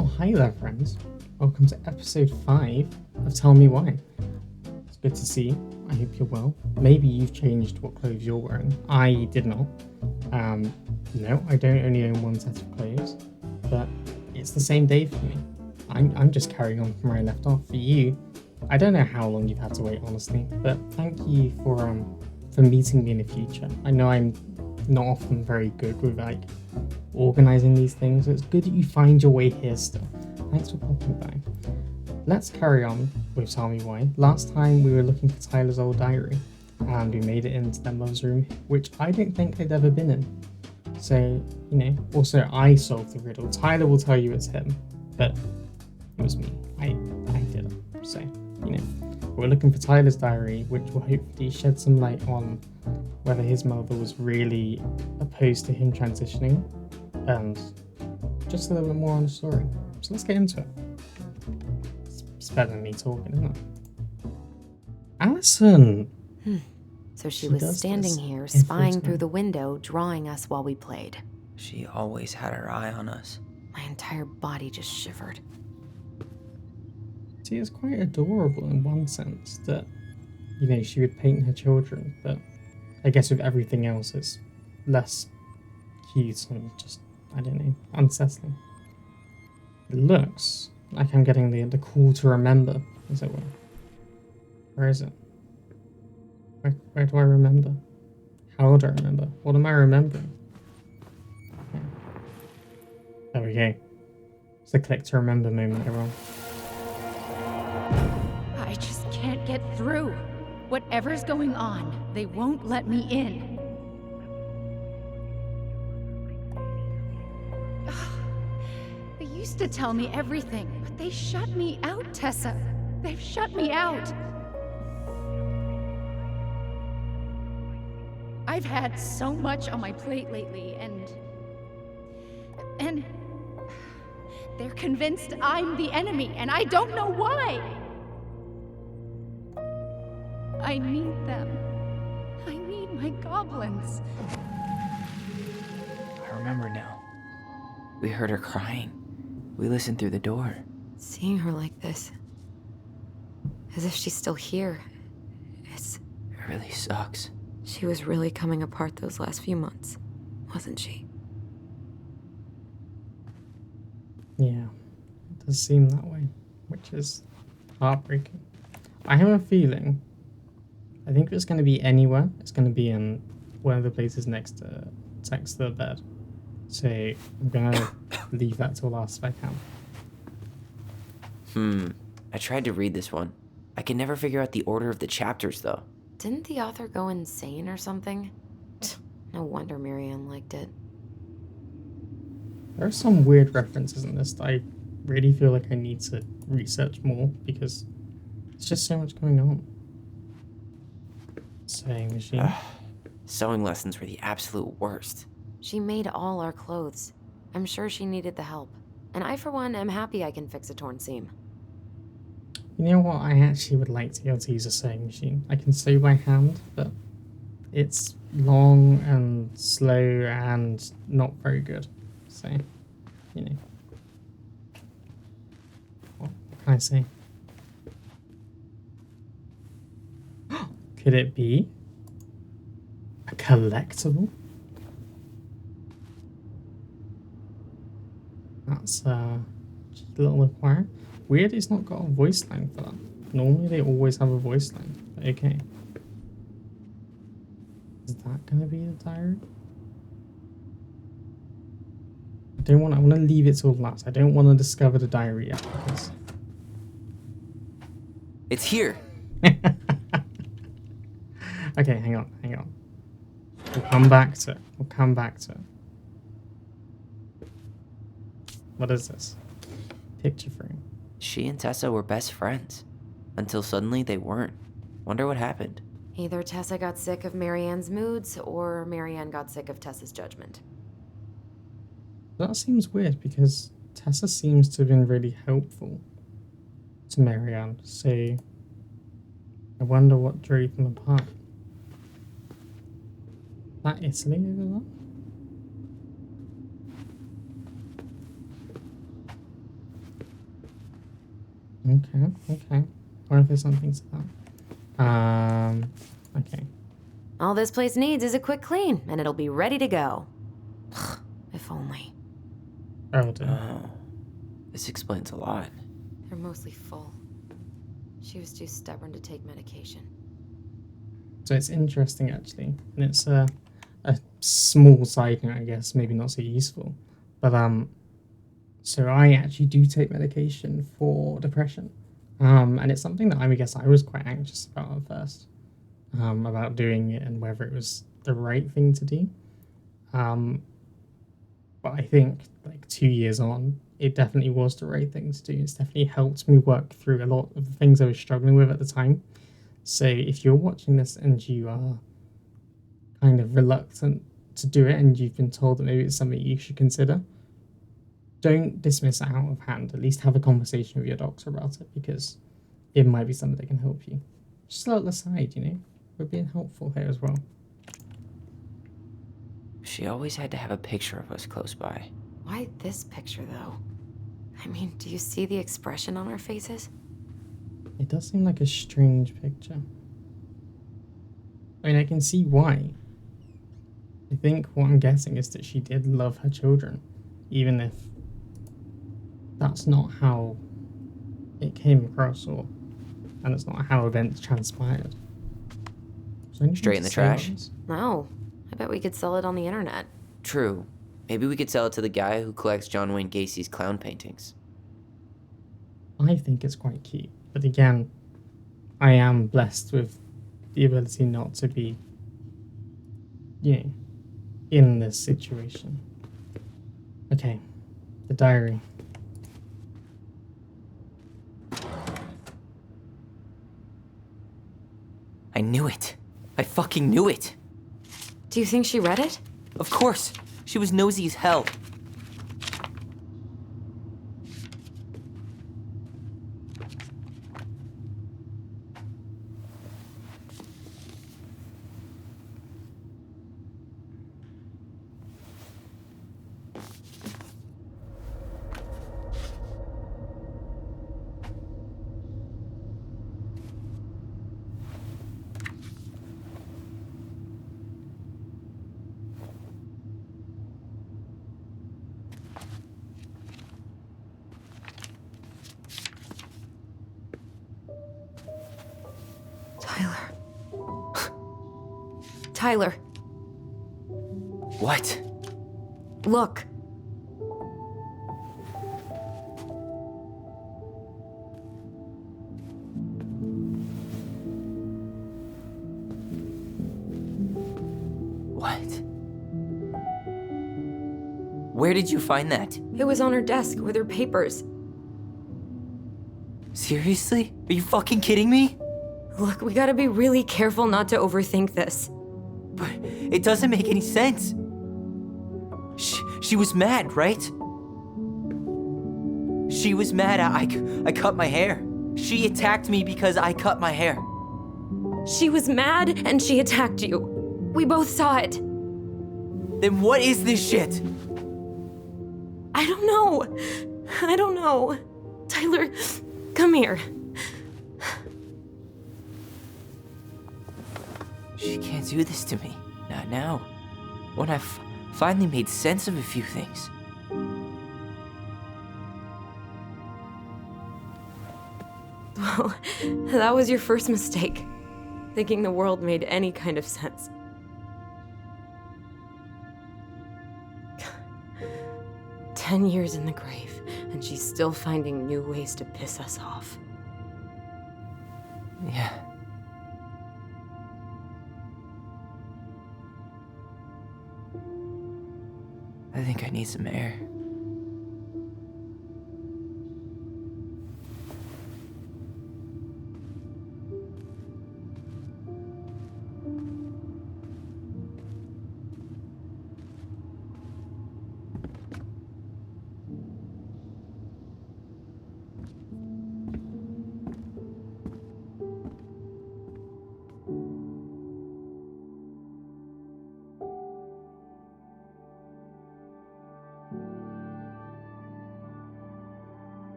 Oh, hi there, friends. Welcome to episode 5 of Tell Me Why. It's good to see you. I hope you're well. Maybe you've changed what clothes you're wearing. I did not. No, I don't only own one set of clothes, but it's the same day for me. I'm just carrying on from where I left off. For you, I don't know how long you've had to wait, honestly, but thank you for meeting me in the future. I know I'm not often very good with organizing these things, so it's good that you find your way here still. Thanks for popping by. Let's carry on with Tell Me Why. Last time we were looking for Tyler's old diary, and we made it into their mother's room, which I don't think they'd ever been in. So, also I solved the riddle. Tyler will tell you it's him, but it was me. I did it. So, we're looking for Tyler's diary, which will hopefully shed some light on whether his mother was really opposed to him transitioning, and just a little bit more on the story. So let's get into it. It's better than me talking, isn't it? Allison! So she was standing here, spying through the window, drawing us while we played. She always had her eye on us. My entire body just shivered. See, it's quite adorable in one sense that, she would paint her children, but I guess with everything else it's less cute and just, I don't know, unsettling. It looks like I'm getting the call to remember, as it were. Where is it? Where do I remember? How do I remember? What am I remembering? Okay. There we go. It's a click to remember moment, everyone. I just can't get through. Whatever's going on, they won't let me in. They used to tell me everything, but they shut me out, Tessa. They've shut me out. I've had so much on my plate lately, and they're convinced I'm the enemy, and I don't know why. I need them. I need my goblins. I remember now. We heard her crying. We listened through the door. Seeing her like this, as if she's still here, It really sucks. She was really coming apart those last few months, wasn't she? Yeah, it does seem that way, which is heartbreaking. I have a feeling, I think if it's going to be anywhere, it's going to be in one of the places next to the bed. So I'm going to leave that till last if I can. I tried to read this one. I can never figure out the order of the chapters, though. Didn't the author go insane or something? No wonder Marianne liked it. There are some weird references in this that I really feel like I need to research more because there's just so much going on. Sewing machine. Sewing lessons were the absolute worst. She made all our clothes. I'm sure she needed the help. And I, for one, am happy I can fix a torn seam. You know what? I actually would like to be able to use a sewing machine. I can sew by hand, but it's long and slow and not very good. So, what can I say? Could it be a collectible? That's a little acquire. Weird it's not got a voice line for that. Normally they always have a voice line. But okay. Is that gonna be the diary? I want to leave it till last. I don't want to discover the diary yet because It's here. okay, hang on. We'll come back to it. What is this? Picture frame. She and Tessa were best friends. Until suddenly they weren't. Wonder what happened. Either Tessa got sick of Marianne's moods, or Marianne got sick of Tessa's judgment. That seems weird because Tessa seems to have been really helpful to Marianne, so I wonder what drove them apart. That Italy over there? Okay. What if there's something to that? Okay. All this place needs is a quick clean, and it'll be ready to go. If only. Oh dear. Oh, this explains a lot. They're mostly full. She was too stubborn to take medication. So it's interesting actually, and it's a small side note, I guess, maybe not so useful, but so I actually do take medication for depression, and it's something that I guess I was quite anxious about at first, about doing it and whether it was the right thing to do, but I think like 2 years on, it definitely was the right thing to do. It's definitely helped me work through a lot of the things I was struggling with at the time. So if you're watching this and you are kind of reluctant to do it and you've been told that maybe it's something you should consider, don't dismiss it out of hand. At least have a conversation with your doctor about it, because it might be something that can help you. Just a little aside, we're being helpful here as well. She always had to have a picture of us close by. Why this picture, though? I mean, do you see the expression on our faces? It does seem like a strange picture. I mean, I can see why. I think what I'm guessing is that she did love her children, even if that's not how it came across, and it's not how events transpired. Straight in the trash? No. I bet we could sell it on the internet. True. Maybe we could sell it to the guy who collects John Wayne Gacy's clown paintings. I think it's quite cute, but again, I am blessed with the ability not to be, in this situation. Okay, the diary. I knew it. I fucking knew it. Do you think she read it? Of course. She was nosy as hell. Tyler. What? Look. What? Where did you find that? It was on her desk with her papers. Seriously? Are you fucking kidding me? Look, we gotta be really careful not to overthink this. But it doesn't make any sense. She was mad, right? She was mad I cut my hair. She attacked me because I cut my hair. She was mad and she attacked you. We both saw it. Then what is this shit? I don't know. Tyler, come here. She can't do this to me. Not now. When I've finally made sense of a few things. Well, that was your first mistake. Thinking the world made any kind of sense. 10 years in the grave, and she's still finding new ways to piss us off. Yeah. I think I need some air.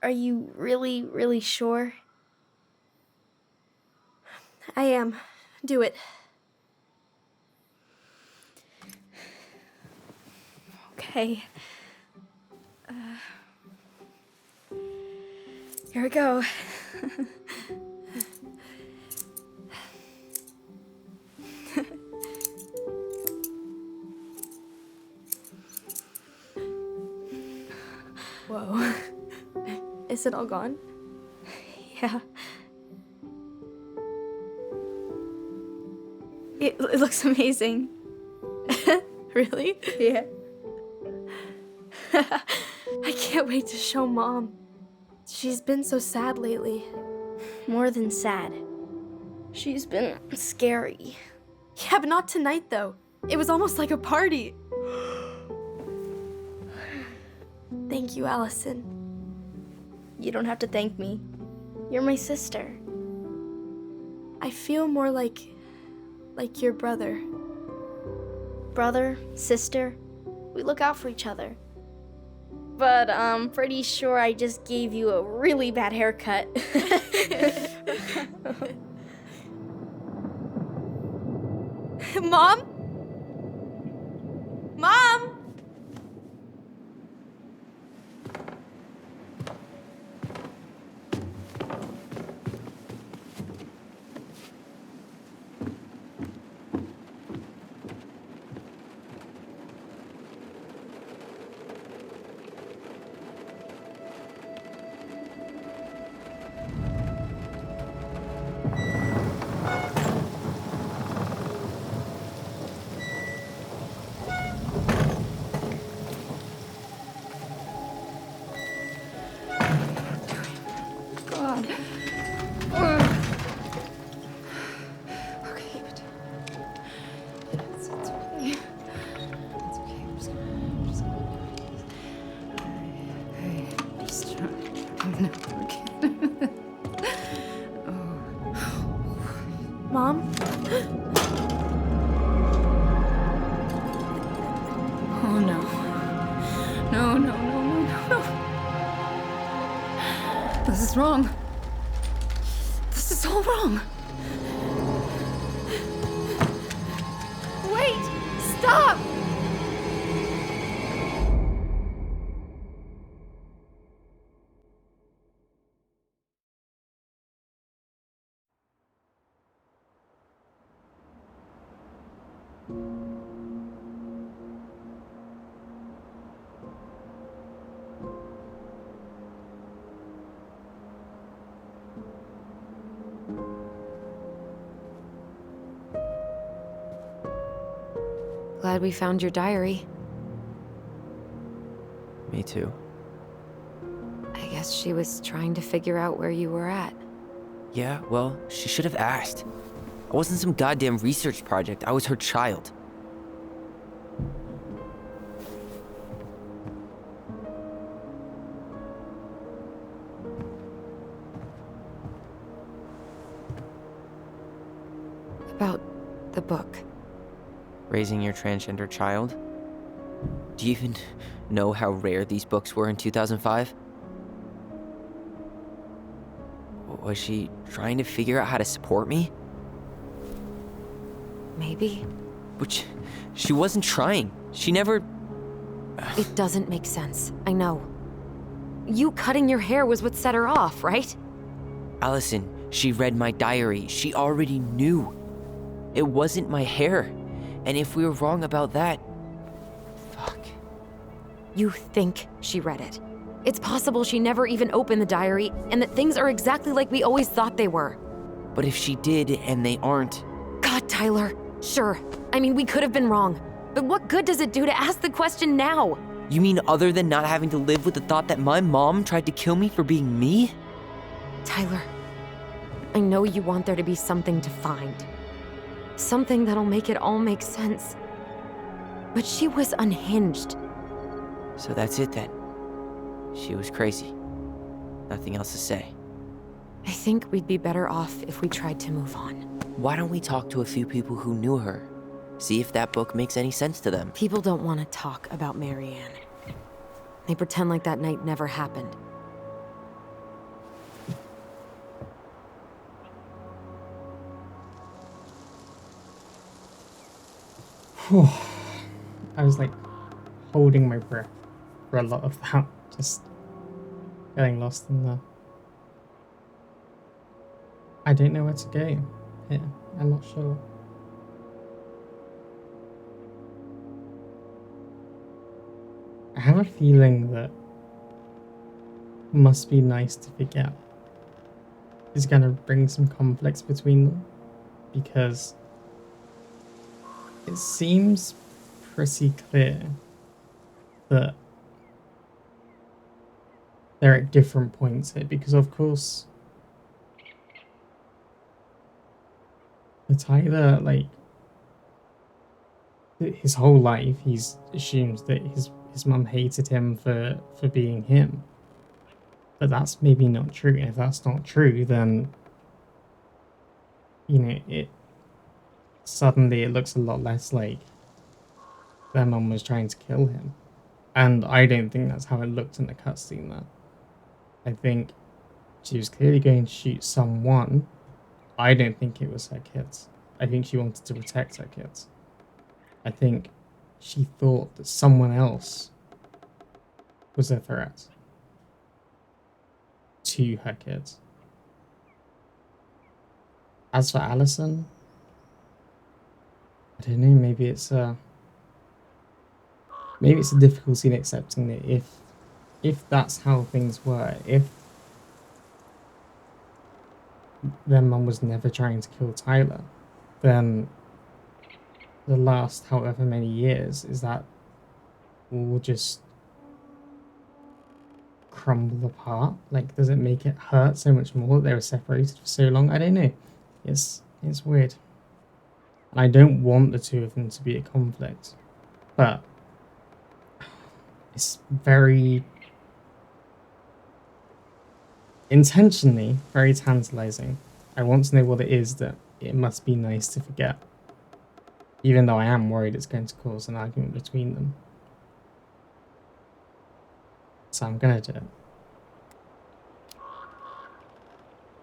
Are you really, really sure? I am. Do it. Okay. Here we go. Whoa. Is it all gone? Yeah. It looks amazing. Really? Yeah. I can't wait to show Mom. She's been so sad lately. More than sad. She's been scary. Yeah, but not tonight, though. It was almost like a party. Thank you, Allison. You don't have to thank me. You're my sister. I feel more like your brother. Brother, sister, we look out for each other. But I'm pretty sure I just gave you a really bad haircut. Mom? Mom? Mom? Oh no. No, no, no, no, no, no. This is wrong. This is all wrong. Wait! Stop! Glad we found your diary. Me too. I guess she was trying to figure out where you were at. Yeah, well, she should have asked. I wasn't some goddamn research project. I was her child. About the book. Raising your transgender child? Do you even know how rare these books were in 2005? Was she trying to figure out how to support me? Maybe. Which, she wasn't trying. She never... It doesn't make sense. I know. You cutting your hair was what set her off, right? Allison, she read my diary. She already knew. It wasn't my hair. And if we were wrong about that... Fuck. You think she read it. It's possible she never even opened the diary, and that things are exactly like we always thought they were. But if she did, and they aren't... God, Tyler. Sure. I mean, we could have been wrong. But what good does it do to ask the question now? You mean other than not having to live with the thought that my mom tried to kill me for being me? Tyler, I know you want there to be something to find. Something that'll make it all make sense. But she was unhinged. So that's it then. She was crazy. Nothing else to say. I think we'd be better off if we tried to move on. Why don't we talk to a few people who knew her? See if that book makes any sense to them. People don't want to talk about Marianne. They pretend like that night never happened. I was like holding my breath for a lot of that, just getting lost in the. I don't know where to go here. I'm not sure. I have a feeling that must be nice to forget is going to bring some conflicts between them, because it seems pretty clear that they're at different points here, because of course for Tyler, like his whole life he's assumed that his mum hated him for being him, but that's maybe not true. And if that's not true, then it suddenly it looks a lot less like their mum was trying to kill him. And I don't think that's how it looked in the cutscene there. I think she was clearly going to shoot someone. I don't think it was her kids. I think she wanted to protect her kids. I think she thought that someone else was a threat to her kids. As for Allison, I don't know, maybe it's a difficulty in accepting that if that's how things were, if their mum was never trying to kill Tyler, then the last however many years is that all just crumble apart. Like, does it make it hurt so much more that they were separated for so long? I don't know. It's weird. And I don't want the two of them to be at conflict, but it's very intentionally very tantalizing. I want to know what it is that it must be nice to forget, even though I am worried it's going to cause an argument between them. So I'm gonna do it.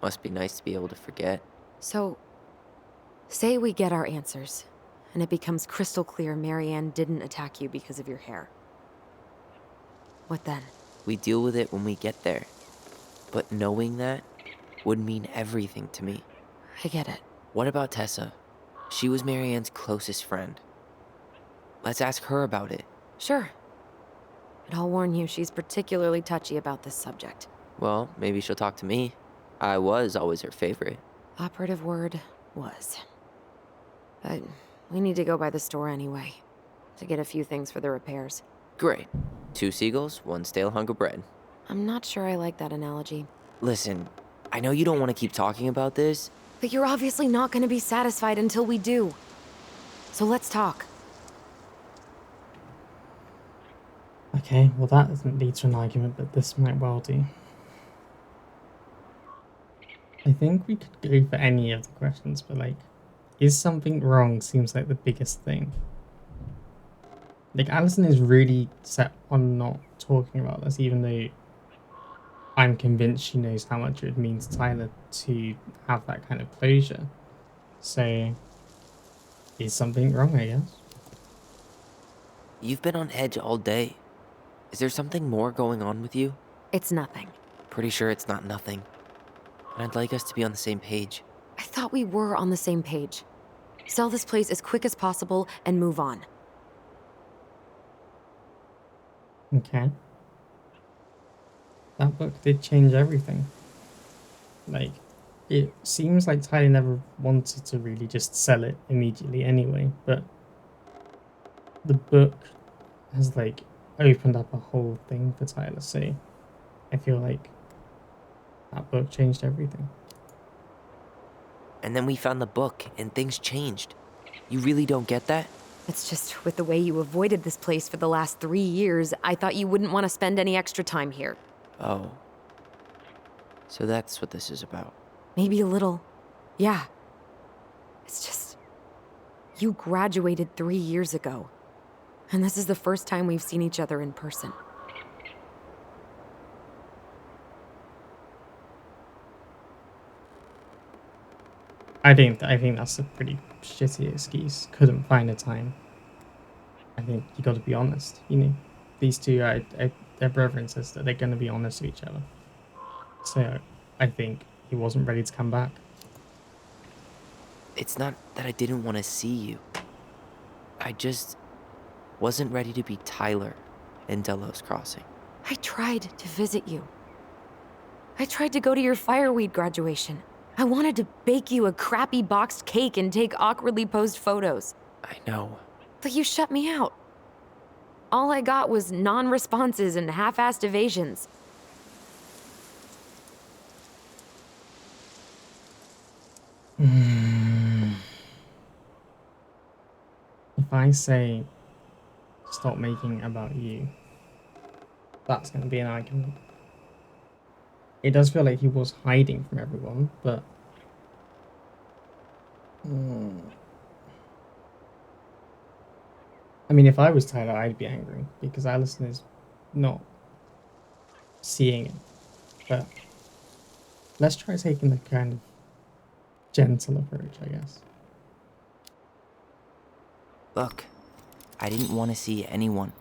Must be nice to be able to forget. So, say we get our answers, and it becomes crystal clear Marianne didn't attack you because of your hair. What then? We deal with it when we get there. But knowing that would mean everything to me. I get it. What about Tessa? She was Marianne's closest friend. Let's ask her about it. Sure. But I'll warn you, she's particularly touchy about this subject. Well, maybe she'll talk to me. I was always her favorite. Operative word was. But we need to go by the store anyway, to get a few things for the repairs. Great. 2 seagulls, 1 stale hunk of bread. I'm not sure I like that analogy. Listen, I know you don't want to keep talking about this. But you're obviously not going to be satisfied until we do. So let's talk. Okay, well that doesn't lead to an argument, but this might well do. I think we could go for any of the questions, but like, is something wrong seems like the biggest thing. Like, Allison is really set on not talking about this, even though I'm convinced she knows how much it would mean to Tyler to have that kind of closure. So, is something wrong, I guess? You've been on edge all day. Is there something more going on with you? It's nothing. Pretty sure it's not nothing. And I'd like us to be on the same page. I thought we were on the same page. Sell this place as quick as possible and move on. Okay. That book did change everything. Like, it seems like Tyler never wanted to really just sell it immediately anyway, but the book has, like, opened up a whole thing for Tyler, so I feel like that book changed everything. And then we found the book, and things changed. You really don't get that? It's just with the way you avoided this place for the last 3 years, I thought you wouldn't want to spend any extra time here. Oh. So that's what this is about. Maybe a little. Yeah. It's just... You graduated 3 years ago. And this is the first time we've seen each other in person. I think that's a pretty shitty excuse. Couldn't find a time. think you got to be honest. You know, these two are they're brother and sister. They're going to be honest with each other. So I think he wasn't ready to come back. It's not that I didn't want to see you. I just wasn't ready to be Tyler in Delos Crossing. I tried to visit you. I tried to go to your fireweed graduation. I wanted to bake you a crappy boxed cake and take awkwardly posed photos. I know. But you shut me out. All I got was non-responses and half-assed evasions. If I say stop making it about you, that's going to be an argument. It does feel like he was hiding from everyone, but I mean, if I was Tyler, I'd be angry because Allison is not seeing it. But let's try taking the kind of gentle approach, I guess. Look, I didn't want to see anyone.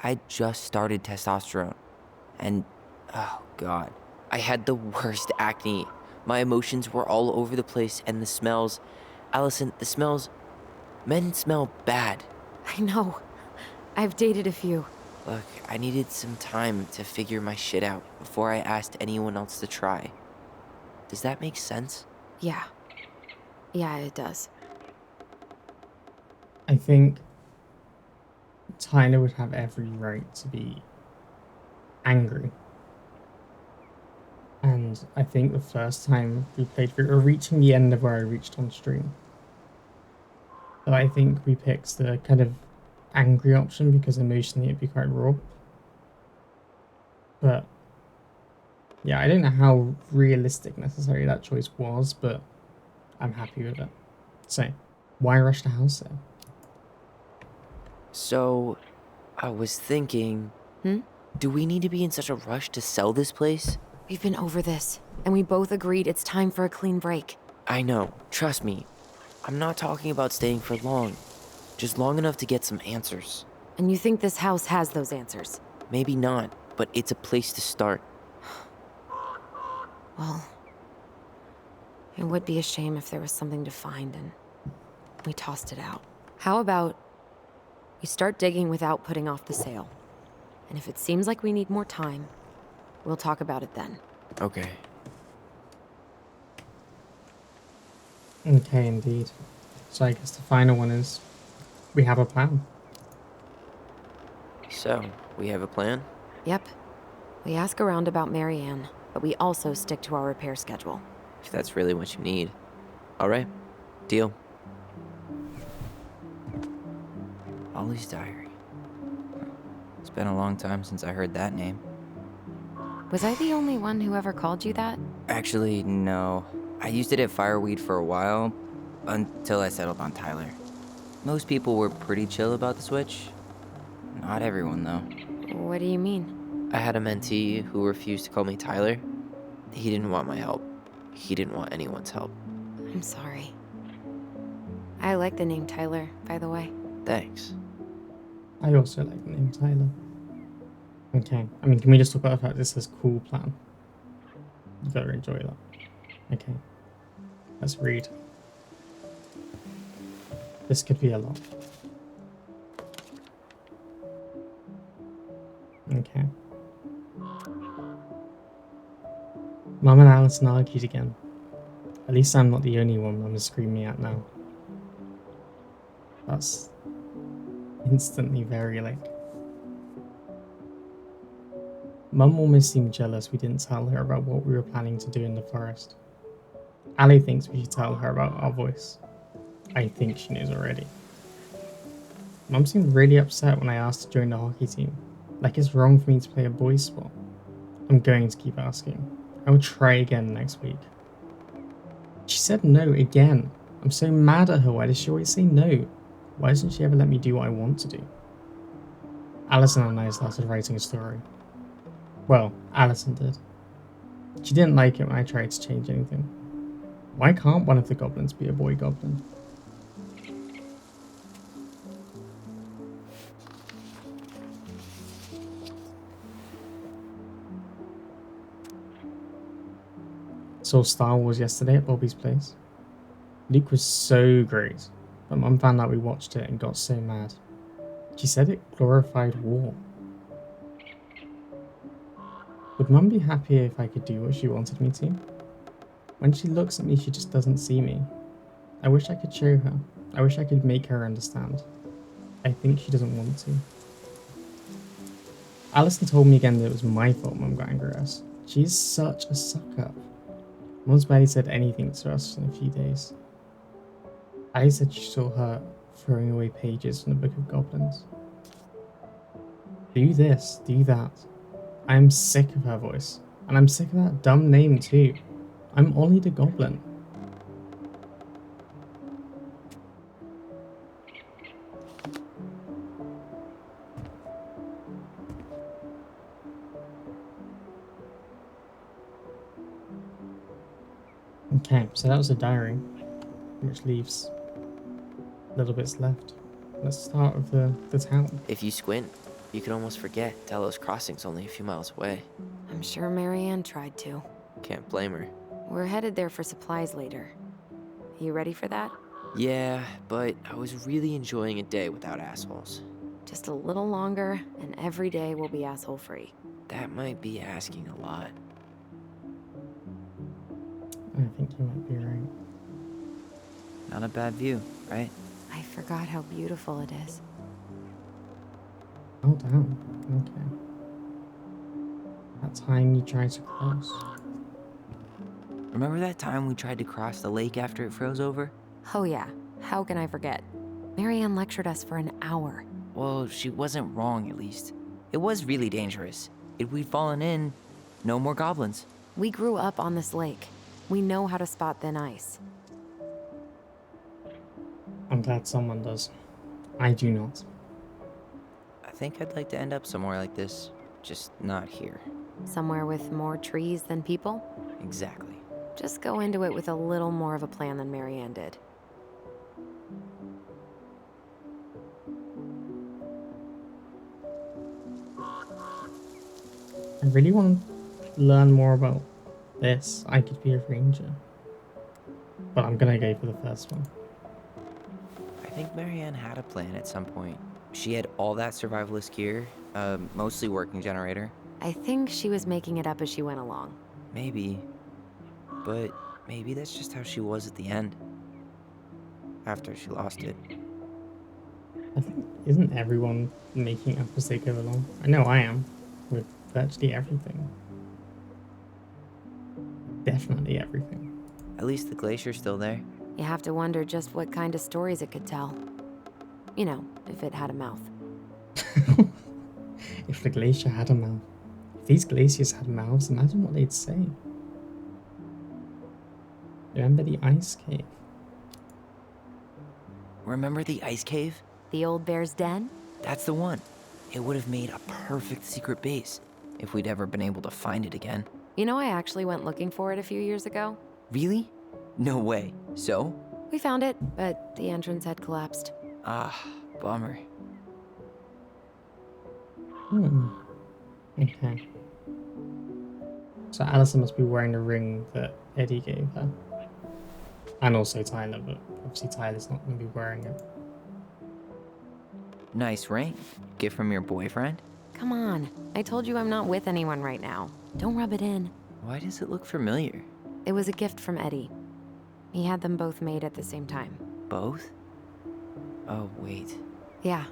I just started testosterone. And, oh god, I had the worst acne. My emotions were all over the place, and the smells... Allison, the smells... Men smell bad. I know. I've dated a few. Look, I needed some time to figure my shit out before I asked anyone else to try. Does that make sense? Yeah. Yeah, it does. I think Tyler would have every right to be angry. And I think the first time we played through, or reaching the end of where I reached on stream, but I think we picked the kind of angry option because emotionally it'd be quite raw. But yeah, I don't know how realistic necessarily that choice was, but I'm happy with it. So, why rush the house sale? So, I was thinking... Do we need to be in such a rush to sell this place? We've been over this, and we both agreed it's time for a clean break. I know, trust me. I'm not talking about staying for long. Just long enough to get some answers. And you think this house has those answers? Maybe not, but it's a place to start. Well, it would be a shame if there was something to find and we tossed it out. How about we start digging without putting off the sale? And if it seems like we need more time, we'll talk about it then. Okay. Okay, indeed. So I guess the final one is, we have a plan. So, we have a plan? Yep. We ask around about Marianne, but we also stick to our repair schedule. If that's really what you need. Alright, deal. Ollie's diary. It's been a long time since I heard that name. Was I the only one who ever called you that? Actually, no. I used it at Fireweed for a while, until I settled on Tyler. Most people were pretty chill about the switch. Not everyone, though. What do you mean? I had a mentee who refused to call me Tyler. He didn't want my help. He didn't want anyone's help. I'm sorry. I like the name Tyler, by the way. Thanks. I also like the name Tyler. Okay, I mean, can we just talk about the fact this says cool plan? You gotta enjoy that. Okay, let's read. This could be a lot. Okay. Mum and Alison argued again. At least I'm not the only one Mum is screaming at now. That's instantly very like... Mum almost seemed jealous we didn't tell her about what we were planning to do in the forest. Ali thinks we should tell her about our voice. I think she knows already. Mum seemed really upset when I asked to join the hockey team. Like it's wrong for me to play a boys sport. I'm going to keep asking. I will try again next week. She said no again. I'm so mad at her. Why does she always say no? Why doesn't she ever let me do what I want to do? Alison and I started writing a story. Well, Alison did. She didn't like it when I tried to change anything. Why can't one of the goblins be a boy goblin? Saw Star Wars yesterday at Bobby's place. Luke was so great, but Mum found out we watched it and got so mad. She said it glorified war. Would Mum be happier if I could do what she wanted me to? When she looks at me, she just doesn't see me. I wish I could show her. I wish I could make her understand. I think she doesn't want to. Alison told me again that it was my fault Mum got angry at us. She's such a suck-up. Mum's barely said anything to us in a few days. Ali said she saw her throwing away pages from the Book of Goblins. Do this, do that. I am sick of her voice. And I'm sick of that dumb name too. I'm Ollie the Goblin. Okay, so that was a diary, which leaves little bits left. Let's start with the town. If you squint, you could almost forget Delos Crossing's only a few miles away. I'm sure Marianne tried to. Can't blame her. We're headed there for supplies later. You ready for that? Yeah, but I was really enjoying a day without assholes. Just a little longer, and every day will be asshole-free. That might be asking a lot. I think you might be right. Not a bad view, right? I forgot how beautiful it is. Oh, damn. Okay. That time you tried to cross. Remember that time we tried to cross the lake after it froze over? Oh yeah, how can I forget? Marianne lectured us for an hour. Well, she wasn't wrong, at least. It was really dangerous. If we'd fallen in, no more goblins. We grew up on this lake. We know how to spot thin ice. I'm glad someone does. I do not. I think I'd like to end up somewhere like this, just not here. Somewhere with more trees than people? Exactly. Just go into it with a little more of a plan than Marianne did. I really want to learn more about this. I could be a ranger. But I'm gonna go for the first one. I think Marianne had a plan at some point. She had all that survivalist gear, mostly working generator. I think she was making it up as she went along. Maybe. But maybe that's just how she was at the end. After she lost it. I think, isn't everyone making up as they go along? I know I am, with virtually everything. Definitely everything. At least the glacier's still there. You have to wonder just what kind of stories it could tell. You know, if it had a mouth. If the glacier had a mouth. If these glaciers had mouths, imagine what they'd say. Remember the ice cave? Remember the ice cave? The old bear's den? That's the one. It would have made a perfect secret base if we'd ever been able to find it again. You know, I actually went looking for it a few years ago. Really? No way. So? We found it, but the entrance had collapsed. Ah, bummer. Okay. So Alison must be wearing the ring that Eddie gave her. And also Tyler, but obviously Tyler's not going to be wearing it. Nice ring. Gift from your boyfriend? Come on. I told you I'm not with anyone right now. Don't rub it in. Why does it look familiar? It was a gift from Eddie. He had them both made at the same time. Both? Oh, wait. Yeah.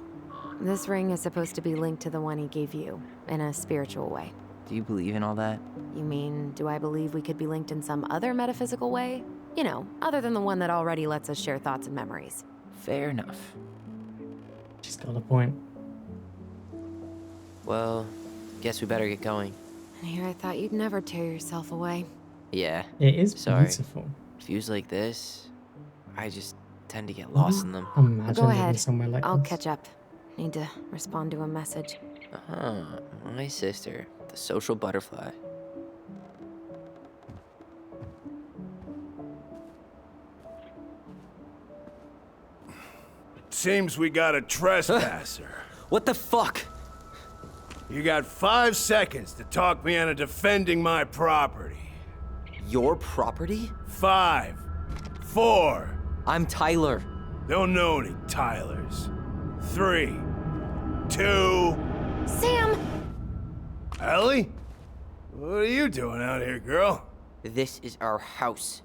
This ring is supposed to be linked to the one he gave you, in a spiritual way. Do you believe in all that? You mean, do I believe we could be linked in some other metaphysical way? You know, other than the one that already lets us share thoughts and memories. Fair enough. She's got a point. Well, guess we better get going. And here I thought you'd never tear yourself away. Yeah. It is Sorry. beautiful. Views like this, I just tend to get lost in them. Imagine Go living ahead. somewhere like I'll this. catch up. Need to respond to a message. My sister, the social butterfly. Seems we got a trespasser. What the fuck? You got 5 seconds to talk me into defending my property. Your property? 5, 4. I'm Tyler. Don't know any Tylers. 3, 2. Sam! Ellie? What are you doing out here, girl? This is our house.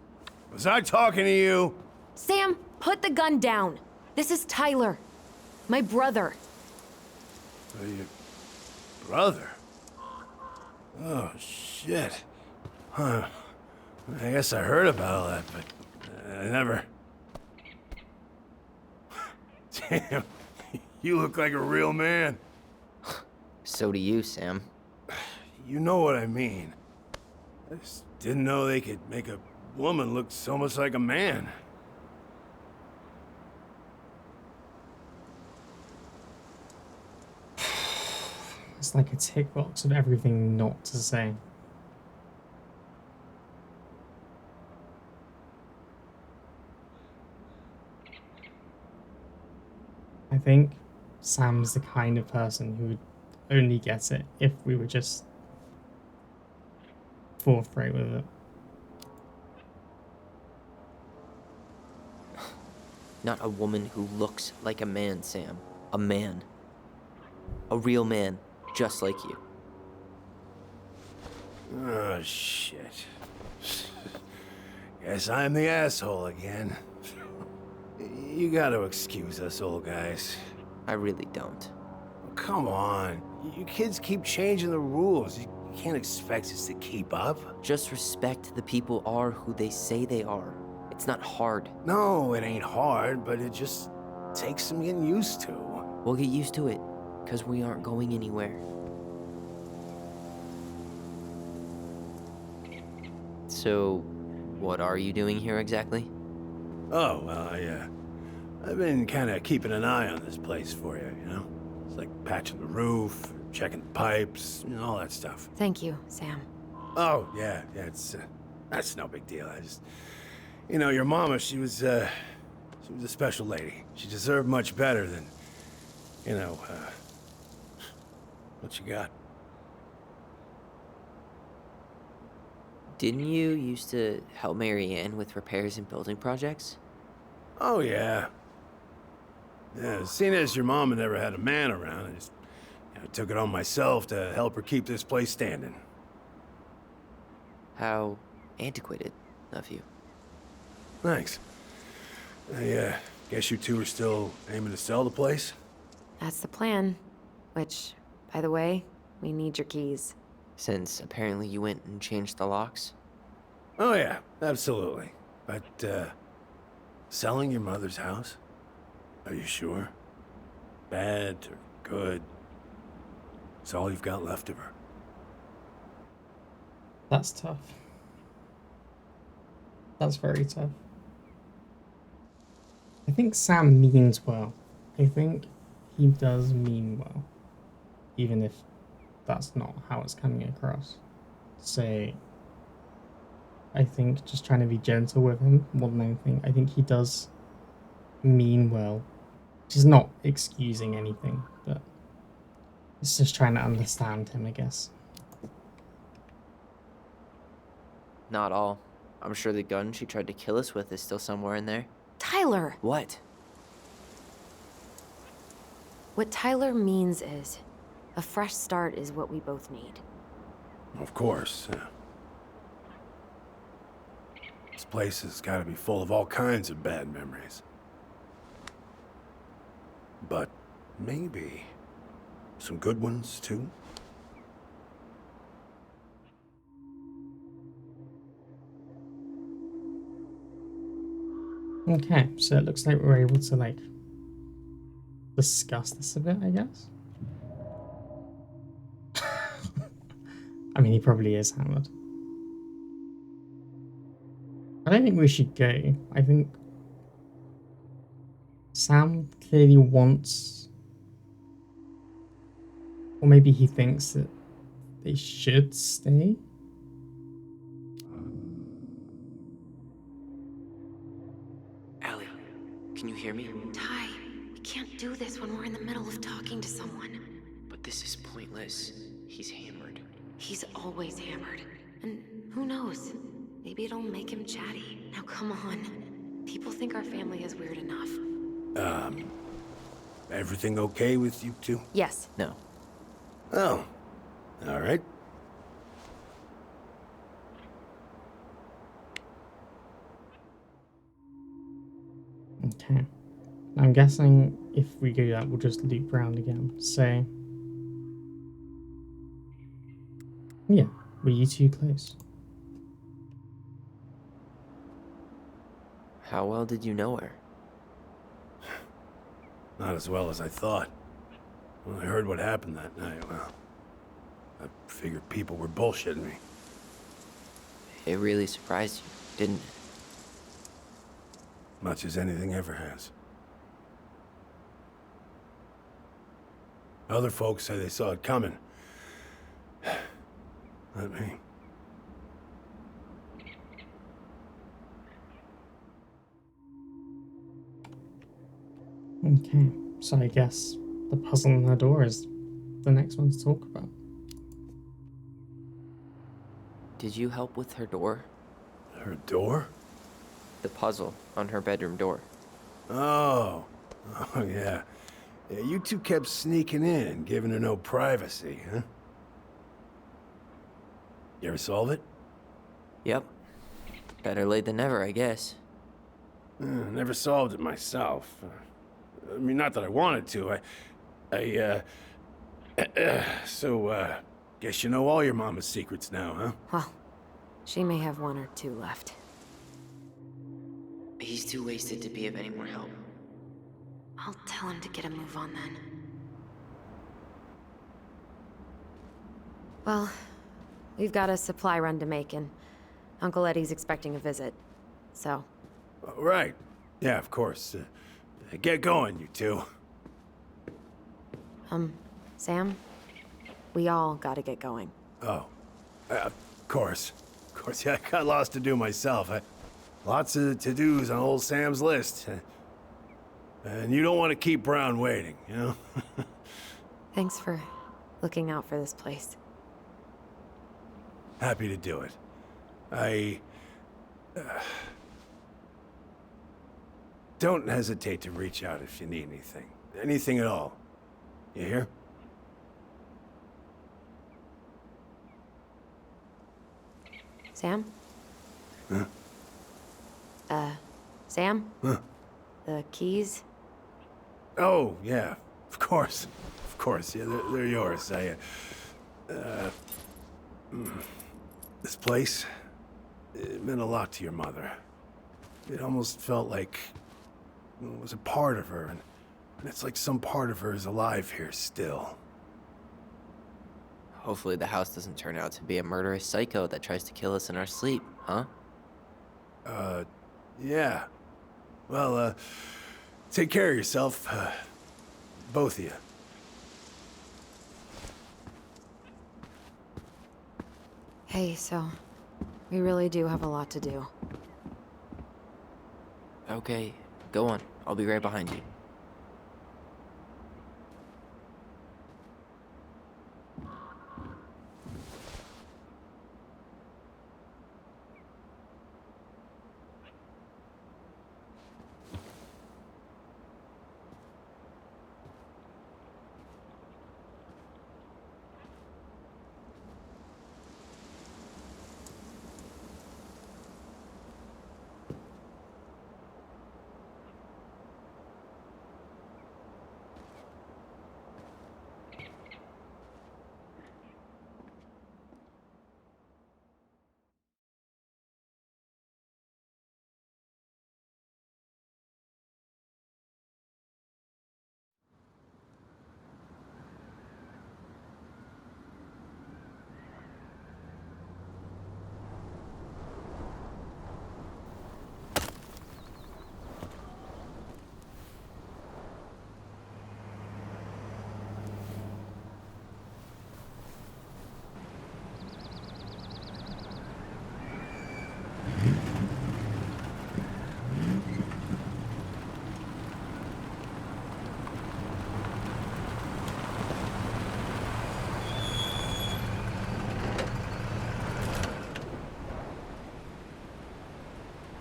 Was I talking to you? Sam, put the gun down. This is Tyler. My brother. Your brother? Oh, shit. Huh. I guess I heard about all that, but I never... Damn, you look like a real man. So do you, Sam. You know what I mean. I just didn't know they could make a woman look so much like a man. It's like a tick box of everything not to say. I think Sam's the kind of person who would only get it if we were just forthright with it. Not a woman who looks like a man, Sam. A man. A real man, just like you. Oh, shit. Guess I'm the asshole again. You gotta excuse us old guys. I really don't. Come on. You kids keep changing the rules. You can't expect us to keep up. Just respect the people are who they say they are. It's not hard. No, it ain't hard, but it just takes some getting used to. We'll get used to it, because we aren't going anywhere. So, what are you doing here exactly? Oh, well, I've been kind of keeping an eye on this place for you, you know? It's like patching the roof, checking the pipes, you know, all that stuff. Thank you, Sam. Oh, yeah, that's no big deal. I just, you know, your mama, she was a special lady. She deserved much better than, you know, what you got. Didn't you used to help Mary Ann with repairs and building projects? Oh, yeah. Yeah, seeing as your mama never had a man around, I just took it on myself to help her keep this place standing. How antiquated of you. Thanks. I guess you two are still aiming to sell the place? That's the plan. Which, by the way, we need your keys. Since apparently you went and changed the locks? Oh, yeah, absolutely. But, selling your mother's house? Are you sure? Bad or good? It's all you've got left of her. That's tough. That's very tough. I think Sam means well. I think he does mean well. Even if that's not how it's coming across. So, I think just trying to be gentle with him more than anything. I think he does mean well. He's not excusing anything, but it's just trying to understand him, I guess. Not all. I'm sure the gun she tried to kill us with is still somewhere in there. Tyler! What? What Tyler means is, a fresh start is what we both need. Of course. This place has got to be full of all kinds of bad memories. But maybe some good ones, too? Okay, so it looks like we're able to, like, discuss this a bit, I guess. I mean, he probably is hammered. I don't think we should go. I think Sam clearly wants, or maybe he thinks that they should stay. Allie, can you hear me? Ty, we can't do this when we're in the middle of talking to someone. But this is pointless. He's hammered. He's always hammered. And who knows? Maybe it'll make him chatty. Now come on. People think our family is weird enough. Everything okay with you two? Yes. No. Oh, all right. Okay. I'm guessing if we do that, we'll just loop around again. So, yeah, were you too close? How well did you know her? Not as well as I thought. When I heard what happened that night, well, I figured people were bullshitting me. It really surprised you, didn't it? Much as anything ever has. Other folks say they saw it coming. Not me. Okay, so I guess the puzzle on her door is the next one to talk about. Did you help with her door? Her door? The puzzle on her bedroom door. Oh. Oh, yeah. Yeah, you two kept sneaking in, giving her no privacy, huh? You ever solve it? Yep. Better late than never, I guess. Never solved it myself. I mean, not that I wanted to. Guess you know all your mama's secrets now, huh? Well, she may have one or two left. He's too wasted to be of any more help. I'll tell him to get a move on then. Well, we've got a supply run to make, and Uncle Eddie's expecting a visit. So, Right. Yeah, of course. Get going, you two. Sam, we all gotta get going. Oh. Of course. Of course, yeah, I got lots to do myself. Lots of to-dos on old Sam's list. And you don't want to keep Brown waiting, you know? Thanks for looking out for this place. Happy to do it. Don't hesitate to reach out if you need anything. Anything at all. You hear? Sam? Huh? Sam? Huh? The keys? Oh, yeah. Of course. Of course. Yeah, they're yours. This place, it meant a lot to your mother. It almost felt like it was a part of her, and it's like some part of her is alive here still. Hopefully the house doesn't turn out to be a murderous psycho that tries to kill us in our sleep, huh? Yeah. Well, take care of yourself, both of you. Hey, so we really do have a lot to do. Okay, go on. I'll be right behind you.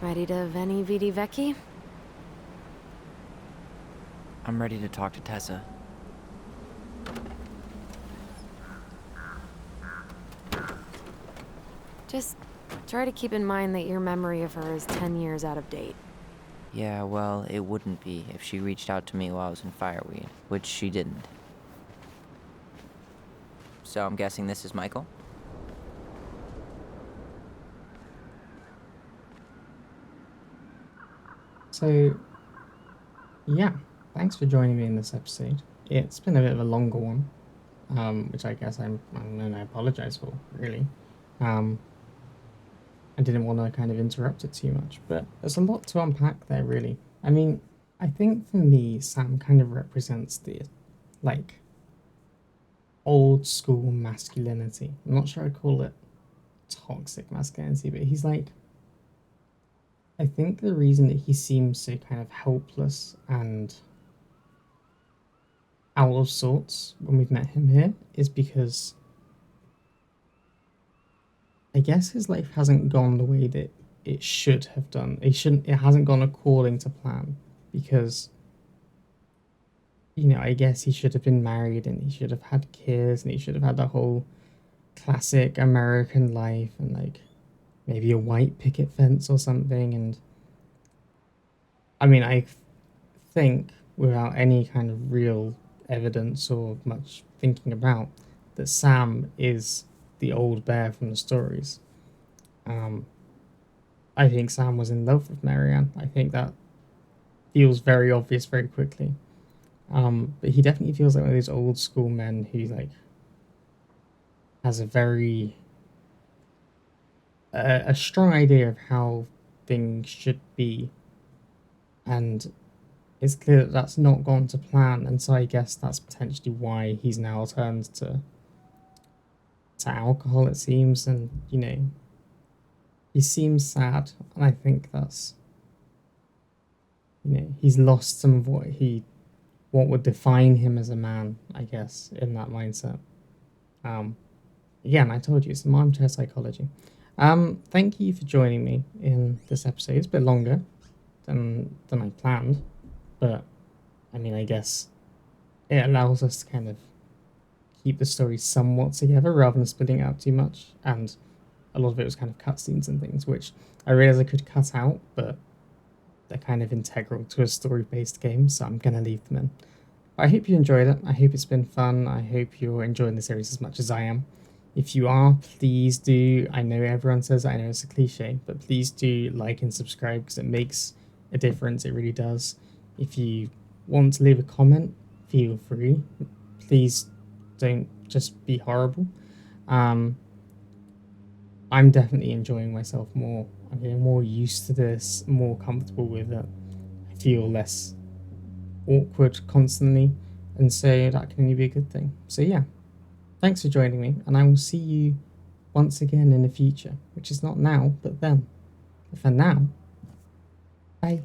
Ready to Veni Vidi Vici? I'm ready to talk to Tessa. Just try to keep in mind that your memory of her is 10 years out of date. Yeah, well, it wouldn't be if she reached out to me while I was in Fireweed, which she didn't. So I'm guessing this is Michael? So, yeah, thanks for joining me in this episode. It's been a bit of a longer one, which I guess I'm and I apologize for, really. Um, I didn't want to kind of interrupt it too much, but there's a lot to unpack there, really. I mean, I think for me, Sam kind of represents the, like, old school masculinity. I'm not sure I'd call it toxic masculinity, but he's like, I think the reason that he seems so kind of helpless and out of sorts when we've met him here is because I guess his life hasn't gone the way that it should have done. It hasn't gone according to plan because, you know, I guess he should have been married and he should have had kids and he should have had the whole classic American life and like maybe a white picket fence or something. And I mean, I think without any kind of real evidence or much thinking about that Sam is the old bear from the stories. Um, I think Sam was in love with Marianne. I think that feels very obvious very quickly. But he definitely feels like one of those old school men who like has a very a strong idea of how things should be, and it's clear that that's not gone to plan. And so I guess that's potentially why he's now turned to alcohol. It seems, and you know, he seems sad, and I think that's, you know, he's lost some of what would define him as a man, I guess, in that mindset. Um, Again, I told you, it's some armchair psychology. Thank you for joining me in this episode. It's a bit longer than I planned, but I mean, I guess it allows us to kind of keep the story somewhat together rather than splitting it out too much. And a lot of it was kind of cutscenes and things, which I realized I could cut out, but they're kind of integral to a story-based game, so I'm gonna leave them in. I hope you enjoyed it. I hope it's been fun. I hope you're enjoying the series as much as I am. If you are, please do. I know everyone says that, I know it's a cliche, but please do like and subscribe because it makes a difference. It really does. If you want to leave a comment, feel free. Please don't just be horrible. I'm definitely enjoying myself more. I'm getting more used to this, more comfortable with it. I feel less awkward constantly, and so that can only be a good thing. So yeah, thanks for joining me, and I will see you once again in the future, which is not now, but then. For now, bye.